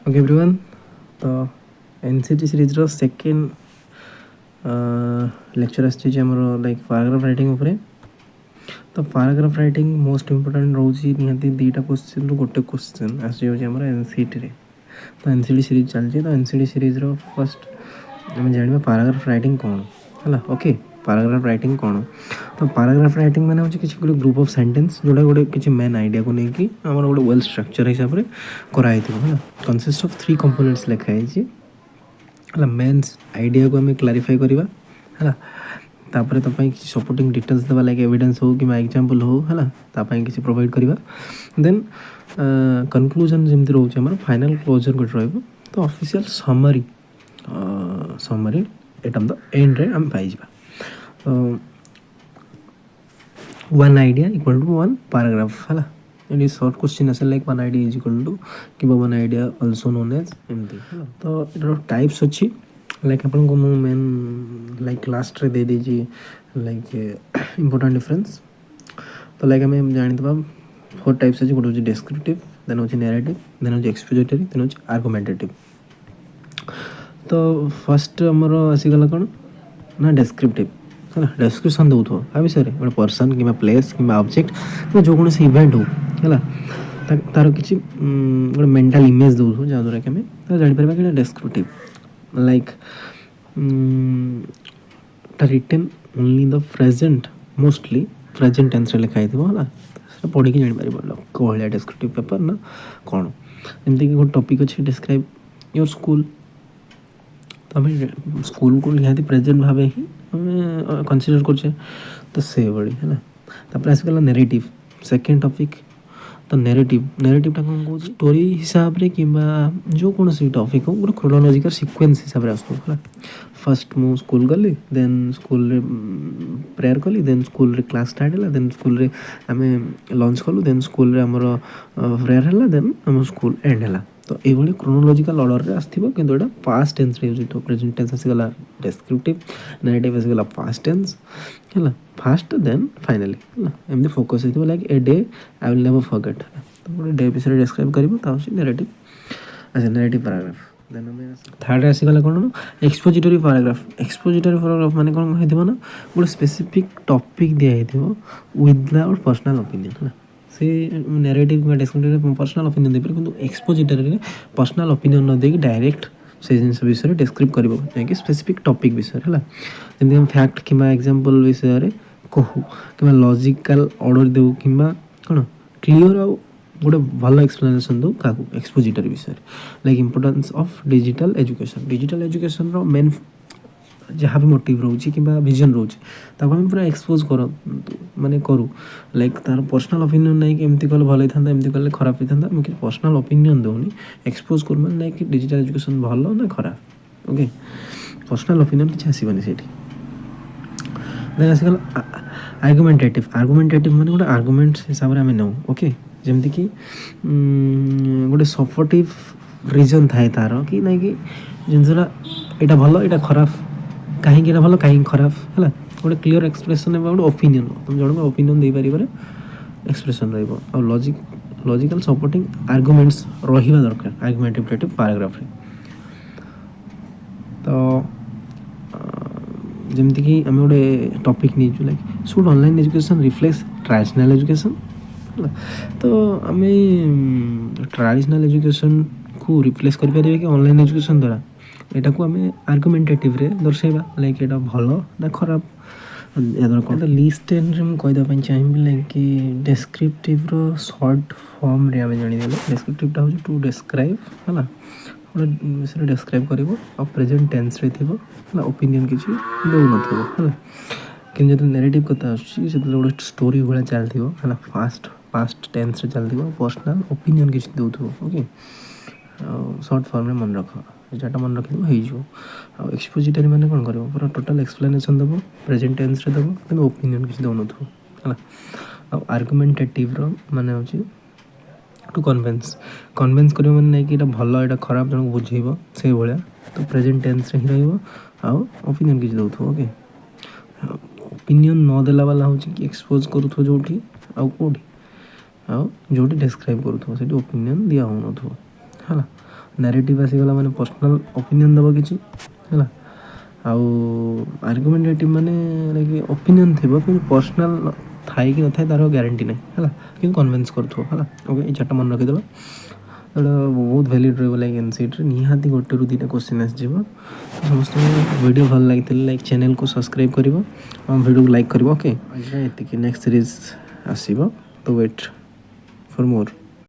Okay everyone, तो NCT series रो second lecture आमर लाइक पैराग्राफ राइटिंग उपरे। तो पैराग्राफ राइटिंग मोस्ट इंपोर्टेंट रोची निहाती दुईटा क्वेश्चन गोटे क्वेश्चन आमर एनसीटी रे। तो एनसीटी सीरीज चलती। तो एनसीटी सीरीज रो फर्स्ट आम जाना पैराग्राफ राइटिंग कौन है। ओके, पैराग्राफ राइटिंग कौन। तो पैराग्राफ राइटिंग माने होची किसी गोटे ग्रुप ऑफ सेंटेंस जोड़ा गोटे किसी मेन आइडिया को लेकिन आम गोटे वेल स्ट्रक्चर हिसाब से कराई है। कंसिस्ट ऑफ 3 कंपोनेंट्स लिखाई है। मेन आइडिया को आम क्लारिफाई करवा है। तापर तो किसी सपोर्टिंग डिटेल्स देवा लाइक एविडेंस हो कि एग्जांपल हो है किसी प्रोवाइड करवा। देन कंक्लूजन जमी रोचे आम फाइनल क्लोजर गोटे रही। तो official summary summary at of the end रे आम पाई। One idea equal to one paragraph है। ये शॉर्ट क्वेश्चन आसे like one idea is equal to कि one idea also known as एमती। तो ये टाइप्स अच्छी लाइक आपन को मेन लाइक लास्ट रे दे दीजिए लाइक इंपोर्टेंट डिफरेंस। तो लाइक आम जानते 4 टाइप्स अच्छे। गोटे डिस्क्रिप्टिव, देन होची नैरेटिव, देन होची एक्सपोजिटरी, देन होची आर्गुमेंटेटिव। तो फर्स्ट आमर आसीगला कौन ना डिस्क्रिप्टिव है। डिस्क्रिप्शन दो आ विषय गोटे पर्सन कि प्लेस कि ऑब्जेक्ट कि जो कौन इवेंट हो है तार किसी गोटे मेंटल इमेज दो जहाँद्वारा कि आम जापर कि descriptive like written only the present mostly present tense लिखाई है पढ़ी जापर कौन डिस्क्रिप्टिव पेपर ना कौन। एमती कि गोटे टॉपिक अच्छे डिस्क्राइब योर स्कूल। तो आम स्कूल को निहाती प्रेजेंट भाव ही कनसीडर करछे। तो से बड़ी है ना। तापर आसगला नैरेटिव सेकेंड टॉपिक। तो नैरेटिवटा कौन कौन स्टोरी हिसाब रे कि जो कौन सी टॉपिक हो गोटे क्रोनोलॉजिकल सीक्वेंस हिसाब से आसो। फर्स्ट मु स्कूल गली, देन स्कूल रे प्रेयर कली, देन स्कूल रे क्लास स्टार्ट है, देन स्कूल रे आम लंच कलु, देन स्कूल रे आमर प्रेयर है, देन आम स्कूल एंड है। तो ये क्रोनोलॉजिकल ऑर्डर रे आसथिबो किंतु एटा पास्ट टेंस रे यूज होतो। प्रेजेंट टेंस आसीगला डिस्क्रिप्टिव, नैरेटिव आसीगला पास्ट टेंस है फास्ट, देन फाइनली है एमती फोकस होइतो like a day I will never forget. तो गोटे डे विषय डिस्क्राइब करिवो ता होची नैरेटिव। अच्छा, नैरेटिव पैराग्राफ। देन आम थर्ड आसीगला कोन एक्सपोजिटरी पैराग्राफ। एक्सपोजिटरी पैराग्राफ माने कोन होइथिबो ना गोटे स्पेसिफिक टॉपिक दिया हेथिबो विदाउट पर्सनल ओपिनियन है। से नैरेटिव में डिस्क्रिप्टिव पर्सनल ओपिनियन दे किंतु एक्सपोजिटरी पर्सनल ओपिनियन न दे डायरेक्ट से जिन विषय डिस्क्राइब करिवो कि स्पेसिफिक टॉपिक विषय है। जमी हम फैक्ट कि एग्जांपल विषय कहू कि लॉजिकल ऑर्डर देऊ कि कौन क्लीयर आउ गोटे भल एक्सप्लेनेशन दो क्या एक्सपोजिटरी विषय like importance of digital education. Digital education रो मेन जहाँ भी मोटिव रोचे कि विजन रोचे ताको हम पूरा एक्सपोज कर माने करूँ लाइक तार पर्सनल ओपिनियन नहीं कि एमती कले भल होता एमती कले खराब होता आम कि पर्सनल ओपिनियन दूनी एक्सपोज कर माने नहीं कि डिजिटल एजुकेशन भल ना खराब। ओके, पर्सनल ओपिनियन किसी आसबनी से। Then आसगला argumentative. आर्गुमेंटेटिव माने गोटे आर्गुमेंट्स हिसाब से आम नौ। ओके, जमती कि गोटे सपोर्टिव रिजन थाए तार कि नहीं कि जिनसा यहाँ भल यहाँ खराब कहीं भल कहीं खराब है गोटे क्लीयर एक्सप्रेशन गोटे ओपिनियन तुम जन ओपिनियन दे पार एक्सप्रेशन लॉजिकल सपोर्टिंग आर्गुमेंट्स रहा दरकार आर्गुमेंटेटिव पैराग्राफ रे। तो जमती कि आम गोटे टॉपिक नहीं like should online education reflect traditional education. तो आम ट्रेडिशनल एजुकेशन को रिप्लेस करें कि ऑनलाइन एजुकेशन द्वारा यहाँ को आम आर्गुमेंटेटिव रे दर्शाइबा लाइक यहाँ भल ना खराब। याद कौन लिस्ट एंड कहीदेप चाहिए लाइक कि डिस्क्रिप्टिव रो शॉर्ट फॉर्म रे आम जानीदेले डिस्क्रिप्टिवटा हो टू डिस्क्राइब है गोटे विषय डिस्क्राइब कर प्रेजेंट टेंस रे थी ओपिनियन किसी दौन है कि नैरेटिव कथा गोटे स्टोरी भाया चलती है पास्ट टेंस रे चलती पर्सनल ओपिनियन किसी दौ। ओके, शॉर्ट फॉर्म रे मन रख जहाँ मन रखी हो। एक्सपोजिटरी माने कौन कर पूरा टोटल एक्सप्लेनेशन दब प्रेजेंट टेंस रे दब कि ओपिनियन किसी दौन है। आर्गुमेंटेटिव रो माने होची टू कन्विंस कर नहीं कि भल यहाँ खराब जन बुझेब से भाया। तो प्रेजेंट टेंस रे ही ओपिनियन किसी दौ। ओके, ओपिनियन न देला वाला हो एक्सपोज करूँ जो आउ कौटी जो डिस्क्राइब करूँ से ओपिनियन दिया हो है। नारेटिव आसीगला माने पर्सनल ओपिनियन देव किसी है आउ आर्गुमेंटेटिव माने लाइक ओपिनियन थी कि पर्सनल थाई कि न थाई तार ग्यारंटी ना है कि कन्विन्स करूँ है ओके ये चार्टा मन रखीदेव एटा बहुत वैलिड रहा लाइक एनसीईटी निहाती गोटे रु दुईटा क्वेश्चन आसो समस्त वीडियो भल लगी लाइक चैनल को सब्सक्राइब कर वीडियो को लाइक कर ओके ये नेक्स्ट सीरीज आसो तो वेट फॉर मोर।